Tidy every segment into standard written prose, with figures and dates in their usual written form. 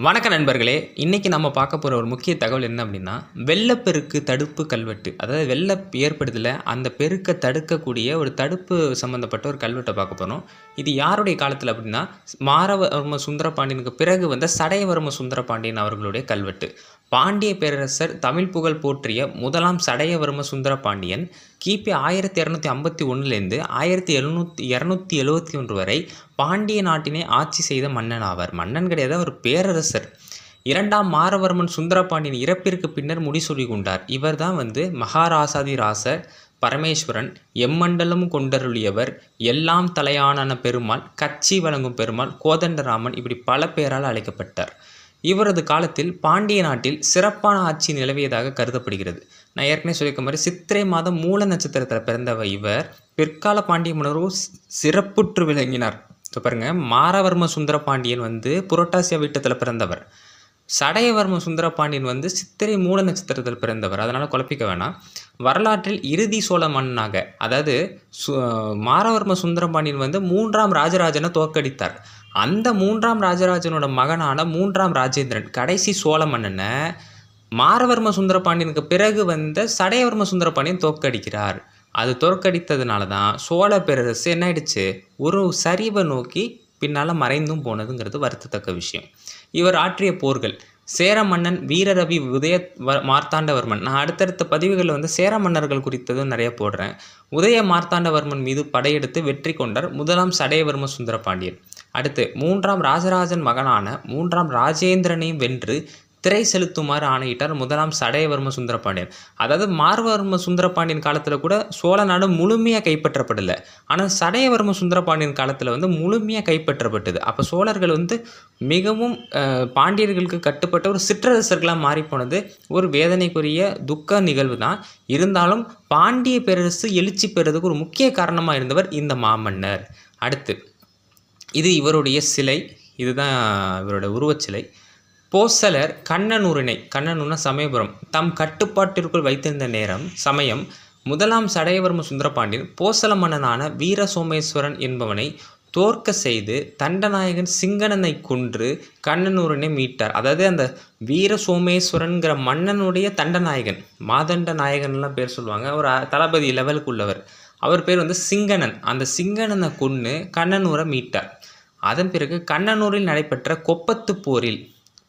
வணக்க நண்பர்களே, இன்னைக்கு நம்ம பார்க்க போற ஒரு முக்கிய தகவல் என்ன அப்படின்னா, வெள்ளப்பெருக்கு தடுப்பு கல்வெட்டு. அதாவது வெள்ளம் ஏற்படுதுல, அந்த பெருக்க தடுக்கக்கூடிய ஒரு தடுப்பு சம்மந்தப்பட்ட ஒரு கல்வெட்ட பார்க்க போறோம். இது யாருடைய காலத்தில அப்படின்னா, மாரவர்ம சுந்தரபாண்டியனுக்கு பிறகு வந்த சடையவர்ம சுந்தரபாண்டியன் அவர்களுடைய கல்வெட்டு. பாண்டிய பேரரசர் தமிழ் புகழ் போற்றிய முதலாம் சடையவர்ம சுந்தரபாண்டியன் கிபி 1251லேருந்து 1271 வரை பாண்டிய நாட்டினை ஆட்சி செய்த மன்னன் ஆவார். மன்னன் கிடையாது, அவர் பேரரசர். இரண்டாம் மாரவர்மன் சுந்தரபாண்டியன் இறப்பிற்கு பின்னர் முடிசூடி கொண்டார். இவர் தான் மகாராசாதிராச பரமேஸ்வரன், எம்மண்டலம் கொண்டருளியவர், எல்லாம் தலையானான பெருமாள், கட்சி வழங்கும் பெருமாள், கோதண்டராமன், இப்படி பல பேரால் அழைக்கப்பட்டார். இவரது காலத்தில் பாண்டிய நாட்டில் சிறப்பான ஆட்சி நிலவியதாக கருதப்படுகிறது. நான் ஏற்கனவே சொல்லியிருக்க மாதிரி சித்திரை மாதம் மூல நட்சத்திரத்தில் பிறந்தவர் இவர். பிற்கால பாண்டிய மன்னரும் சிறப்புற்று விளங்கினார். இப்போ பாருங்க, மாரவர்ம சுந்தரபாண்டியன் புரட்டாசியா வீட்டத்தில் பிறந்தவர். சடையவர்ம சுந்தரபாண்டியன் சித்திரை மூல நட்சத்திரத்தில் பிறந்தவர். அதனால் குழப்பிக்க வேணாம். வரலாற்றில் இறுதி சோழ மன்னனாக, அதாவது மாரவர்ம சுந்தரபாண்டியன் 3ஆம் ராஜராஜனை தோற்கடித்தார். அந்த 3ஆம் ராஜராஜனோட மகனான 3ஆம் ராஜேந்திரன் கடைசி சோழ மன்னனை மாரவர்ம சுந்தரபாண்டியனுக்கு பிறகு வந்த சடையவர்ம சுந்தரபாண்டியன் தோற்கடிக்கிறார். அது தோற்கடித்ததுனால தான் சோழ பேரரசு என்ன ஆயிடுச்சு, ஒரு சரிவை நோக்கி பின்னால் மறைந்தும் போனதுங்கிறது வருத்தத்தக்க விஷயம். இவர் ஆற்றிய போர்கள்: சேர மன்னன் வீரரவி உதய மார்த்தாண்டவர்மன். நான் அடுத்தடுத்த பதிவுகளில் சேர மன்னர்கள் குறித்ததும் நிறைய போடுறேன். உதய மார்த்தாண்டவர்மன் மீது படையெடுத்து வெற்றி கொண்டார் முதலாம் சடையவர்ம சுந்தரபாண்டியன். அடுத்து 3ஆம் ராஜராஜன் மகனான 3ஆம் ராஜேந்திரனையும் வென்று திரை செலுத்துமாறு ஆணையிட்டார் முதலாம் சடையவர்ம சுந்தரபாண்டியன். அதாவது மாரவர்ம சுந்தரபாண்டியன் காலத்தில் கூட சோழ நாடு முழுமையாக கைப்பற்றப்படலை. ஆனால் சடையவர்ம சுந்தரபாண்டியன் காலத்தில் முழுமையாக கைப்பற்றப்பட்டது. அப்போ சோழர்கள் மிகவும் பாண்டியர்களுக்கு கட்டுப்பட்ட ஒரு சிற்றரசர்களாக மாறிப்போனது ஒரு வேதனைக்குரிய துக்க நிகழ்வு தான். இருந்தாலும் பாண்டிய பேரரசு எழுச்சி பெறுறதுக்கு ஒரு முக்கிய காரணமாக இருந்தவர் இந்த மாமன்னர். அடுத்து இது இவருடைய சிலை. இதுதான் இவரோட உருவச்சிலை. போசலர் கண்ணனூர்னா சமயபுரம் தம் கட்டுப்பாட்டிற்குள் வைத்திருந்த சமயம் முதலாம் சடையவர்ம சுந்தரபாண்டியன் போசல மன்னனான வீர சோமேஸ்வரன் என்பவனை தோற்க செய்து தண்டநாயகன் சிங்கனனை கொன்று கண்ணனூரனை மீட்டார். அதாவது அந்த வீர சோமேஸ்வரன்கிற மன்னனுடைய தண்டநாயகன், மாதண்ட நாயகன்லாம் பேர் சொல்லுவாங்க. ஒரு தளபதி லெவலுக்கு உள்ளவர். அவர் பேர் சிங்கனன். அந்த சிங்கனனை கொன்று கண்ணனூரை மீட்டார். அதன் பிறகு கண்ணனூரில் நடைபெற்ற கொப்பத்து போரில்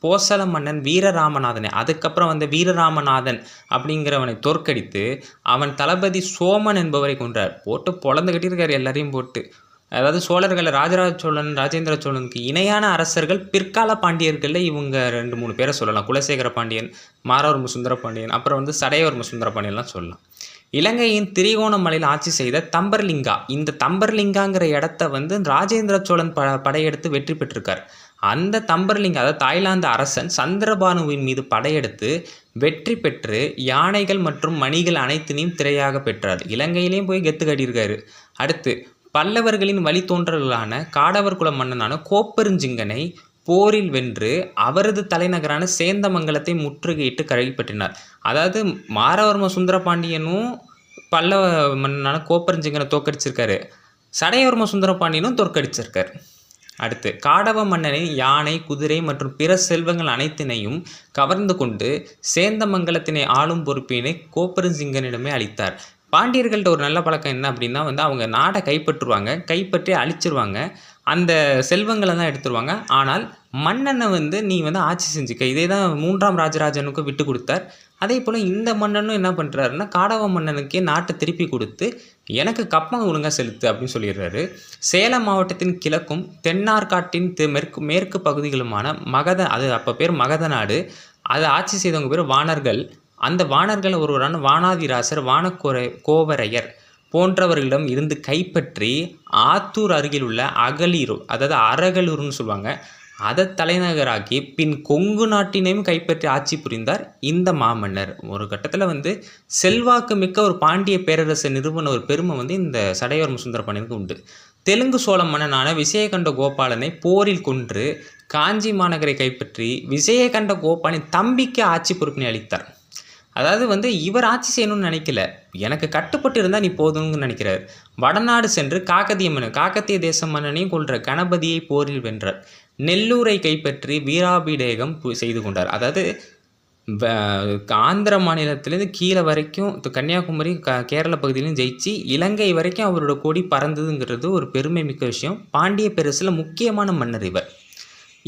போசல மன்னன் வீரராமநாதனை, அதுக்கப்புறம் வீரராமநாதன் அப்படிங்கிறவனை தோற்கடித்து அவன் தளபதி சோமன் என்பவரை கொன்றார். போட்டு பொழந்து கட்டியிருக்காரு எல்லாரையும் போட்டு. அதாவது சோழர்களை ராஜராஜ சோழன், ராஜேந்திர சோழனுக்கு இணையான அரசர்கள் பிற்கால பாண்டியர்களில் இவங்க 2-3 பேரை சொல்லலாம். குலசேகர பாண்டியன், மாரவர்ம சுந்தரபாண்டியன், அப்புறம் சடையவர்ம சுந்தரபாண்டியன்லாம் சொல்லலாம். இலங்கையின் திரிகோணமலையில் ஆட்சி செய்த தம்பர்லிங்கா, இந்த தம்பர்லிங்காங்கிற இடத்த ராஜேந்திர சோழன் படையெடுத்து வெற்றி பெற்றிருக்கார். அந்த தம்பர்லிங்கா, அதாவது தாய்லாந்து அரசன் சந்திரபானுவின் மீது படையெடுத்து வெற்றி பெற்று யானைகள் மற்றும் மணிகள் அனைத்தினையும் திரையாக பெற்றார். இலங்கையிலையும் போய் கெத்து கட்டியிருக்காரு. அடுத்து பல்லவர்களின் வழித்தோன்றல்களான காடவர் குல மன்னனான கோப்பெருஞ்சிங்கனை போரில் வென்று அவரது தலைநகரான சேந்தமங்கலத்தை முற்றுகையிட்டு கைப்பற்றினார். அதாவது மாரவர்ம சுந்தரபாண்டியனும் பல்லவ மன்னனான கோப்பெருஞ்சிங்கனை தோற்கடிச்சிருக்காரு, சடையவர்ம சுந்தரபாண்டியனும் தோற்கடிச்சிருக்கார். அடுத்து காடவ மன்னனின் யானை, குதிரை மற்றும் பிற செல்வங்கள் அனைத்தினையும் கவர்ந்து கொண்டு சேந்தமங்கலத்தினை ஆளும் பொறுப்பினை கோப்பெருஞ்சிங்கனிடமே அளித்தார். பாண்டியர்கள்ட்ட ஒரு நல்ல பழக்கம் என்ன அப்படின்னா அவங்க நாடை கைப்பற்றுவாங்க, கைப்பற்றி அழிச்சிருவாங்க, அந்த செல்வங்களை தான் எடுத்துருவாங்க. ஆனால் மன்னனை நீ ஆட்சி செஞ்சுக்க, இதே தான் 3ஆம் ராஜராஜனுக்கு விட்டு கொடுத்தார். அதே போல் இந்த மன்னனும் என்ன பண்ணுறாருன்னா காடவ மன்னனுக்கே நாட்டை திருப்பி கொடுத்து எனக்கு கப்பம் ஒழுங்காக செலுத்து அப்படின்னு சொல்லிடுறாரு. சேலம் மாவட்டத்தின் கிழக்கும் தென்னார்காட்டின் மேற்கு பகுதிகளுமான அது அப்போ பேர் மகத நாடு, அதை ஆட்சி செய்தவங்க பேர் வாணர்கள். அந்த வாணர்கள் ஒருவரான வானாதிராசர், கோவரையர் போன்றவர்களிடம் இருந்து கைப்பற்றி ஆத்தூர் அருகில் உள்ள அகலீரூர், அதாவது அரகலூர்னு சொல்லுவாங்க, அதை தலைநகராக்கி பின் கொங்கு நாட்டினையும் கைப்பற்றி ஆட்சி புரிந்தார் இந்த மாமன்னர். ஒரு கட்டத்தில் செல்வாக்கு மிக்க ஒரு பாண்டிய பேரரசை நிறுவன ஒரு பெருமை இந்த சடையவர்ம சுந்தரபாண்டியனுக்கு உண்டு. தெலுங்கு சோழ மன்னனான விஜயகண்ட கோபாலனை போரில் கொன்று காஞ்சி மாநகரை கைப்பற்றி விஜயகண்ட கோபாலின் தம்பிக்கு ஆட்சி பொறுப்பினை அளித்தார். அதாவது இவர் ஆட்சி செய்யணும்னு நினைக்கல, எனக்கு கட்டுப்பட்டு இருந்தால் நீ போதும்னு நினைக்கிறார். வடநாடு சென்று காக்கத்திய தேச மன்னனையும் கொன்ற கணபதியை போரில் வென்றார். நெல்லூரை கைப்பற்றி வீராபிடேகம் செய்து கொண்டார். அதாவது ஆந்திர மாநிலத்திலேருந்து கீழே வரைக்கும் கன்னியாகுமரி கேரள பகுதியிலும் ஜெயிச்சு இலங்கை வரைக்கும் அவரோட கொடி பறந்ததுங்கிறது ஒரு பெருமை மிக்க விஷயம். பாண்டிய பேரரசில் முக்கியமான மன்னர் இவர்.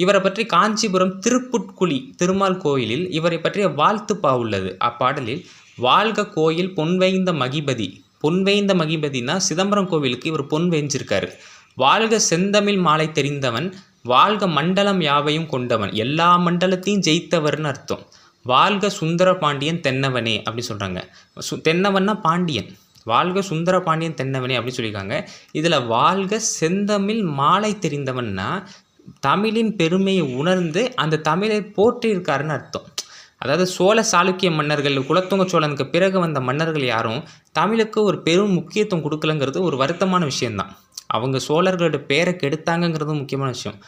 இவரை பற்றி காஞ்சிபுரம் திருப்புட்குழி திருமால் கோயிலில் இவரை பற்றிய வாழ்த்துப்பா உள்ளது. அப்பாடலில் வாழ்க கோயில் பொன்வைந்த மகிபதி, பொன்வைந்த மகிபதினா சிதம்பரம் கோவிலுக்கு இவர் பொன் வேஞ்சிருக்காரு. வாழ்க செந்தமிழ் மாலை தெரிந்தவன், வாழ்க மண்டலம் யாவையும் கொண்டவன், எல்லா மண்டலத்தையும் ஜெயித்தவர்னு அர்த்தம். வாழ்க சுந்தர பாண்டியன் தென்னவனே அப்படி சொல்கிறாங்க. தென்னவன்னா பாண்டியன், வாழ்க சுந்தர பாண்டியன் தென்னவனே அப்படி சொல்லியிருக்காங்க. இதில் வாழ்க செந்தமிழ் மாலை தெரிந்தவன்னா தமிழின் பெருமையை உணர்ந்து அந்த தமிழை போற்றியிருக்காருன்னு அர்த்தம். அதாவது சோழ சாளுக்கிய மன்னர்கள், குலோத்துங்க சோழனுக்கு பிறகு வந்த மன்னர்கள் யாரும் தமிழுக்கு ஒரு பெரும் முக்கியத்துவம் கொடுக்கலங்கிறது ஒரு வருத்தமான விஷயந்தான். அவங்க சோழர்களோட பேரை கெடுத்தாங்கங்கிறது முக்கியமான விஷயம்.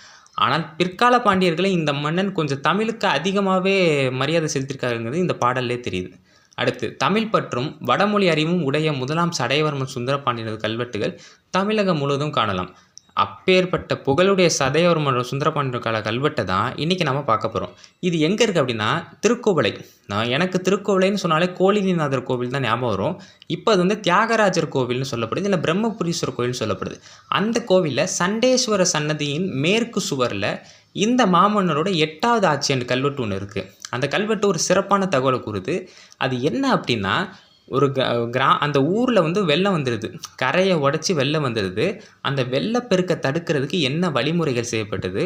ஆனால் பிற்கால பாண்டியர்களை இந்த மன்னன் கொஞ்சம் தமிழுக்கு அதிகமாகவே மரியாதை செலுத்தியிருக்காருங்கிறது இந்த பாடல்லே தெரியுது. அடுத்து தமிழ் பற்றும் வடமொழி அறிவும் உடைய முதலாம் சடையவர்மன் சுந்தரபாண்டியனது கல்வெட்டுகள் தமிழகம் முழுவதும் காணலாம். அப்பேற்பட்ட புகழுடைய சடையவர்மன் சுந்தரபாண்டியன் கால கல்வெட்டை தான் இன்றைக்கி நம்ம பார்க்க போகிறோம். இது எங்கே இருக்குது அப்படின்னா திருக்கோவளை. எனக்கு திருக்கோவளைன்னு சொன்னாலே கோழிநாதர் கோவில் தான் ஞாபகம் வரும். இப்போ அது வந்து தியாகராஜர் கோவில்னு சொல்லப்படுது, இல்லை பிரம்மபுரீஸ்வரர் கோவில்னு சொல்லப்படுது. அந்த கோவிலில் சண்டேஸ்வர சன்னதியின் மேற்கு சுவரில் இந்த மாமன்னரோட 8வது ஆட்சியாண்டு கல்வெட்டு ஒன்று இருக்குது. அந்த கல்வெட்டு ஒரு சிறப்பான தகவலை கூறுது. அது என்ன அப்படின்னா, ஒரு அந்த ஊரில் வந்து வெள்ளம் வந்துடுது, கரையை உடச்சி வெள்ளம் வந்துடுது. அந்த வெள்ளப்பெருக்கை தடுக்கிறதுக்கு என்ன வழிமுறைகள் செய்யப்பட்டது,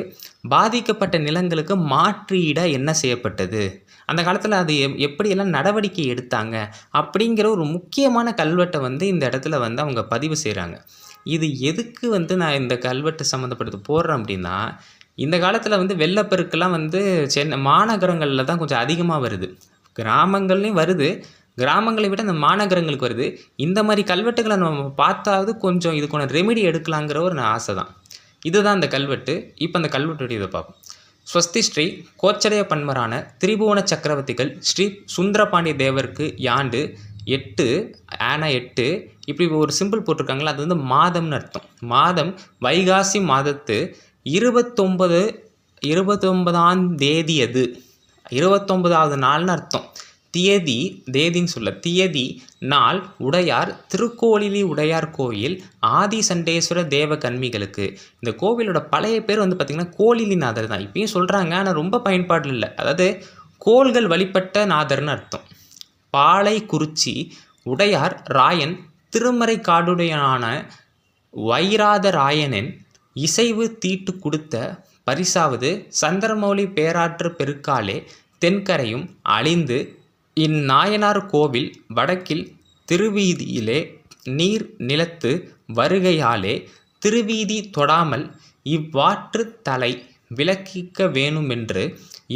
பாதிக்கப்பட்ட நிலங்களுக்கு மாற்றீடாக என்ன செய்யப்பட்டது, அந்த காலத்தில் அது எப்படியெல்லாம் நடவடிக்கை எடுத்தாங்க அப்படிங்கிற ஒரு முக்கியமான கல்வெட்டை வந்து இந்த இடத்துல வந்து அவங்க பதிவு செய்கிறாங்க. இது எதுக்கு வந்து நான் இந்த கல்வெட்டு சம்மந்தப்பட்டது போடுறேன் அப்படின்னா, இந்த காலத்தில் வந்து வெள்ளப்பெருக்கெல்லாம் வந்து சென்னை மாநகரங்களில் தான் கொஞ்சம் அதிகமாக வருது. கிராமங்கள்லேயும் வருது, கிராமங்களை விட இந்த மாநகரங்களுக்கு வருது. இந்த மாதிரி கல்வெட்டுகளை நம்ம பார்த்தாவது கொஞ்சம் இதுக்கான ரெமிடி எடுக்கலாங்கிற ஒரு ஆசை தான். இதுதான் இந்த கல்வெட்டு. இப்போ அந்த கல்வெட்டுடைய இதை பார்ப்போம். ஸ்வஸ்தி ஸ்ரீ கோச்சடைய பன்மரான திரிபுவன சக்கரவர்த்திகள் ஸ்ரீ சுந்தரபாண்டிய தேவருக்கு யாண்டு 8 ஆனா 8 இப்படி ஒரு சிம்பிள் போட்டிருக்காங்களா, அது வந்து மாதம்னு அர்த்தம். மாதம் வைகாசி மாதத்து 29ஆம் தேதி, அது 29வது நாள்னு அர்த்தம். தேதின்னு சொல்ல, தியதி நாள் உடையார் திருக்கோளிலி உடையார் கோயில் ஆதி சண்டேஸ்வர தேவ கன்மிகளுக்கு. இந்த கோவிலோட பழைய பேர் வந்து பார்த்திங்கன்னா கோளிலிநாதர் தான். இப்பயும் சொல்கிறாங்க, ஆனால் ரொம்ப பயன்பாடு இல்லை. அதாவது கோள்கள் வழிபட்ட நாதர்னு அர்த்தம். பாலை குறிச்சி உடையார் ராயன் திருமறை காடுடையனான வைராத ராயனின் இசைவு தீட்டு கொடுத்த பரிசாவது சந்திரமௌலி பேராற்று பெருக்காலே தென்கரையும் அழிந்து இந்நாயனார் கோவில் வடக்கில் திருவீதியிலே நீர் நிலத்து வருகையாலே திருவீதி தொடாமல் இவ்வாற்று தலை விலக்கிக்க வேணுமென்று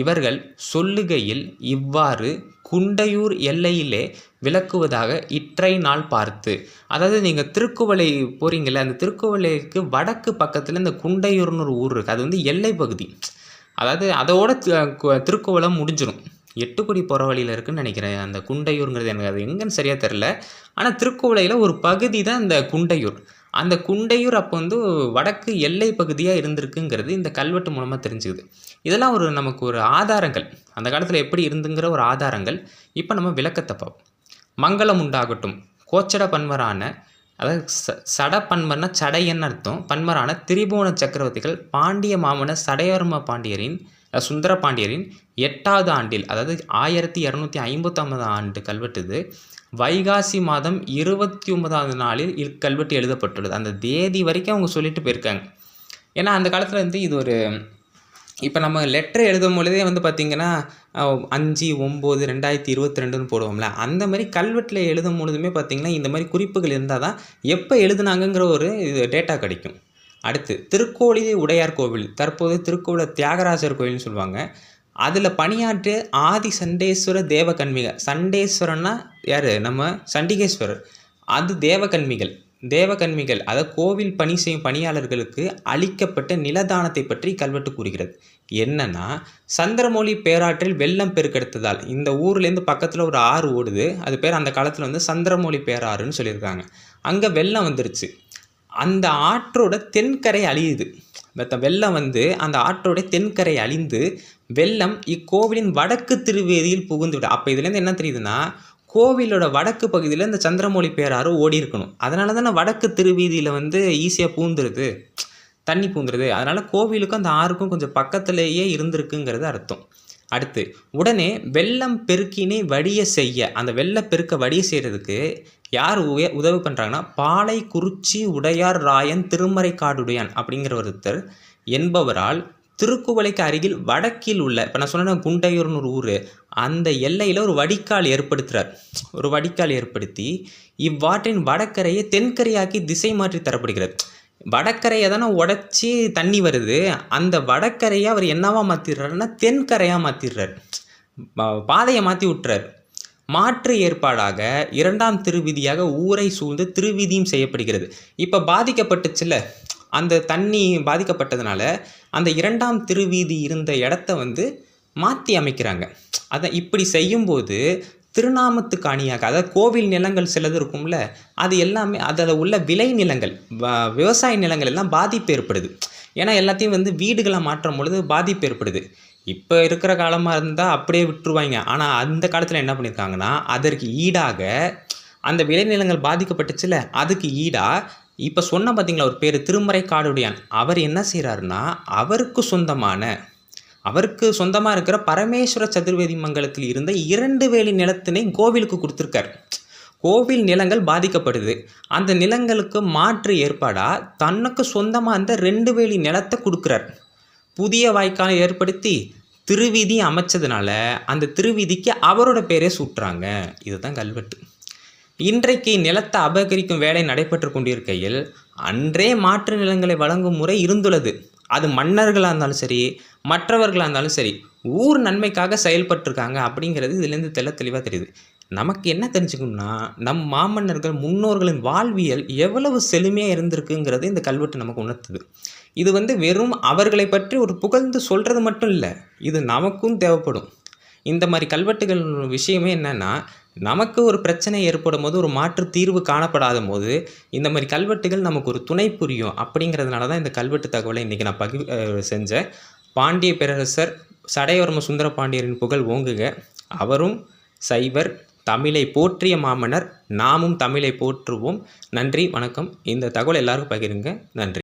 இவர்கள் சொல்லுகையில் இவ்வாறு குண்டையூர் எல்லையிலே விளக்குவதாக இற்றை நாள் பார்த்து. அதாவது நீங்கள் திருக்குவளை போகிறீங்களே, அந்த திருக்குவளைக்கு வடக்கு பக்கத்தில் இந்த குண்டையூர்னு ஒரு ஊர் இருக்குது. அது வந்து எல்லை பகுதி. அதாவது அதோட திருக்குவளை முடிஞ்சிடும். 8 கோடி போகிற வழியில் இருக்குதுன்னு நினைக்கிறேன் அந்த குண்டையூருங்கிறது. எனக்கு அது எங்கன்னு சரியாக தெரில. ஆனால் திருக்குவளையில் ஒரு பகுதி தான் இந்த குண்டையூர். அந்த குண்டையூர் அப்போ வந்து வடக்கு எல்லை பகுதியாக இருந்திருக்குங்கிறது இந்த கல்வெட்டு மூலமாக தெரிஞ்சுக்குது. இதெல்லாம் நமக்கு ஒரு ஆதாரங்கள், அந்த காலத்தில் எப்படி இருந்துங்கிற ஒரு ஆதாரங்கள். இப்போ நம்ம விளக்கத்தை பார்ப்போம். மங்களம் உண்டாகட்டும். கோச்சட பன்மரான, அதாவது சட பன்மர்னா சடையன்னு அர்த்தம், பன்மரான திரிபுவன சக்கரவர்த்திகள் பாண்டிய மாமன்னர் சடையவர்ம பாண்டியரின் சுந்தர பாண்டியரின் 8வது ஆண்டில், அதாவது 1250ஆம் ஆண்டு கல்வெட்டு இது. வைகாசி மாதம் 29ஆவது நாளில் இக்கல்வெட்டு எழுதப்பட்டுள்ளது. அந்த தேதி வரைக்கும் அவங்க சொல்லிட்டு போயிருக்காங்க. ஏன்னா அந்த காலத்தில் வந்து இது ஒரு, இப்போ நம்ம லெட்டர் எழுதும் பொழுதே வந்து பார்த்திங்கன்னா 5/9/2022ன்னு போடுவோம்ல, அந்த மாதிரி கல்வெட்டில் எழுதும் பொழுதுமே பார்த்திங்கன்னா இந்த மாதிரி குறிப்புகள் இருந்தால் தான் எப்போ எழுதுனாங்கங்கிற ஒரு டேட்டா கிடைக்கும். அடுத்து திருக்கோளிலி உடையார் கோவில், தற்போது திருக்கோவில தியாகராஜர் கோவில்னு சொல்லுவாங்க. அதில் பணியாற்றிய ஆதி சண்டேஸ்வர தேவகன்மிக, சண்டேஸ்வரன்னா யார், நம்ம சண்டிகேஸ்வரர், அது தேவகன்மிகள் அதாவது கோவில் பணி செய்யும் பணியாளர்களுக்கு அளிக்கப்பட்ட நிலதானத்தை பற்றி கல்வெட்டு கூறுகிறது. என்னன்னா, சந்திரமௌலி பேராற்றில் வெள்ளம் பெருக்கெடுத்ததால் இந்த ஊர்லேருந்து பக்கத்தில் ஒரு ஆறு ஓடுது, அது பேர் அந்த காலத்தில் வந்து சந்திரமௌலி பேராறுன்னு சொல்லியிருக்காங்க. அங்கே வெள்ளம் வந்துருச்சு. அந்த ஆற்றோட தென்கரை அழியுது. வெள்ளம் வந்து அந்த ஆற்றோடைய தென்கரை அழிந்து வெள்ளம் இக்கோவிலின் வடக்கு திருவேதியில் புகுந்து விடும். அப்போ இதுலேருந்து என்ன தெரியுதுன்னா, கோவிலோட வடக்கு பகுதியில் இந்த சந்திரமௌலி பேராறு ஓடி இருக்கணும். அதனால தானே வடக்கு திருவீதியில் வந்து ஈஸியாக பூந்துருது, தண்ணி பூந்துருது. அதனால் கோவிலுக்கும் அந்த ஆறுக்கும் கொஞ்சம் பக்கத்திலேயே இருந்திருக்குங்கிறது அர்த்தம். அடுத்து, உடனே வெள்ளம் பெருக்கினை வடிய செய்ய, அந்த வெள்ளப்பெருக்க வடிய செய்கிறதுக்கு யார் உதவி பண்ணுறாங்கன்னா, பாலை குறிச்சி உடையார் ராயன் திருமறைக்காடுடையான் அப்படிங்கிற ஒருத்தர் என்பவரால் திருக்குவளைக்கு அருகில் வடக்கில் உள்ள, இப்போ நான் சொன்னேன் குண்டையூர்னு ஒரு ஊர், அந்த எல்லையில் ஒரு வடிகால் ஏற்படுத்துகிறார். ஒரு வடிகால் ஏற்படுத்தி இவ்வாற்றின் வடக்கரையை தென்கரையாக்கி திசை மாற்றி தரப்படுகிறது. வடக்கரையை தானே உடச்சி தண்ணி வருது, அந்த வடக்கரையை அவர் என்னவா மாற்றிடுறாருன்னா தென்கரையாக மாற்றிடுறார், பாதையை மாற்றி விட்டுறார். மாற்று ஏற்பாடாக 2ஆம் திருவிதியாக ஊரை சூழ்ந்து திருவிதியும் செய்யப்படுகிறது. இப்போ பாதிக்கப்பட்டுச்சுல்ல, அந்த தண்ணி பாதிக்கப்பட்டதுனால அந்த 2ஆம் திருவீதி இருந்த இடத்த வந்து மாற்றி அமைக்கிறாங்க. அதை இப்படி செய்யும்போது திருநாமத்துக்கு அணியாக, அதாவது கோவில் நிலங்கள் சிலது இருக்கும்ல, அது எல்லாமே அதில் உள்ள விளை நிலங்கள், விவசாய நிலங்கள் எல்லாம் பாதிப்பு ஏற்படுது. ஏன்னா எல்லாத்தையும் வந்து வீடுகளாக மாற்றும் பொழுது பாதிப்பு ஏற்படுது. இப்போ இருக்கிற காலமாக இருந்தால் அப்படியே விட்டுருவாங்க. ஆனால் அந்த காலத்தில் என்ன பண்ணியிருக்காங்கன்னா, அதற்கு ஈடாக அந்த விளைநிலங்கள் பாதிக்கப்பட்டுச்சுல, அதுக்கு ஈடாக இப்போ சொன்ன பார்த்தீங்களா ஒரு பேர் திருமறைக்காடுடையான், அவர் என்ன செய்கிறாருன்னா, அவருக்கு சொந்தமாக இருக்கிற பரமேஸ்வர சதுர்வேதி மங்கலத்தில் இருந்த 2 வேலி நிலத்தினை கோவிலுக்கு கொடுத்துருக்கார். கோவில் நிலங்கள் பாதிக்கப்படுது, அந்த நிலங்களுக்கு மாற்று ஏற்பாடாக தனக்கு சொந்தமாக இருந்த 2 வேலி நிலத்தை கொடுக்குறார். புதிய வாய்க்காலை ஏற்படுத்தி திருவீதி அமைச்சதுனால அந்த திருவீதிக்கு அவரோட பேரே சூட்டுறாங்க. இதுதான் கல்வெட்டு. இன்றைக்கு நிலத்தை அபகரிக்கும் வேலை நடைபெற்று கொண்டிருக்கையில் அன்றே மாற்று நிலங்களை வழங்கும் முறை இருந்துள்ளது. அது மன்னர்களாக இருந்தாலும் சரி, மற்றவர்களாக இருந்தாலும் சரி, ஊர் நன்மைக்காக செயல்பட்டுருக்காங்க அப்படிங்கிறது இதுலேருந்து தெளிவாக தெரியுது. நமக்கு என்ன தெரிஞ்சுக்கணும்னா, நம் மாமன்னர்கள் முன்னோர்களின் வாழ்வியல் எவ்வளவு செழுமையாக இருந்திருக்குங்கிறது இந்த கல்வெட்டு நமக்கு உணர்த்துது. இது வந்து வெறும் அவர்களை பற்றி ஒரு புகழ்ந்து சொல்கிறது மட்டும் இல்லை, இது நமக்கும் தேவைப்படும். இந்த மாதிரி கல்வெட்டுகள் விஷயமே என்னென்னா, நமக்கு ஒரு பிரச்சனை ஏற்படும் போது, ஒரு மாற்று தீர்வு காணப்படாத போது இந்த மாதிரி கல்வெட்டுகள் நமக்கு ஒரு துணை புரியும். அப்படிங்கிறதுனால தான் இந்த கல்வெட்டு தகவலை இன்றைக்கி நான் செஞ்சேன். பாண்டிய பேரரசர் சடையவர்ம சுந்தர பாண்டியரின் புகழ் ஓங்குக. அவரும் சைவர், தமிழை போற்றிய மாமன்னர். நாமும் தமிழை போற்றுவோம். நன்றி, வணக்கம். இந்த தகவல் எல்லாருக்கும் பகிருங்க. நன்றி.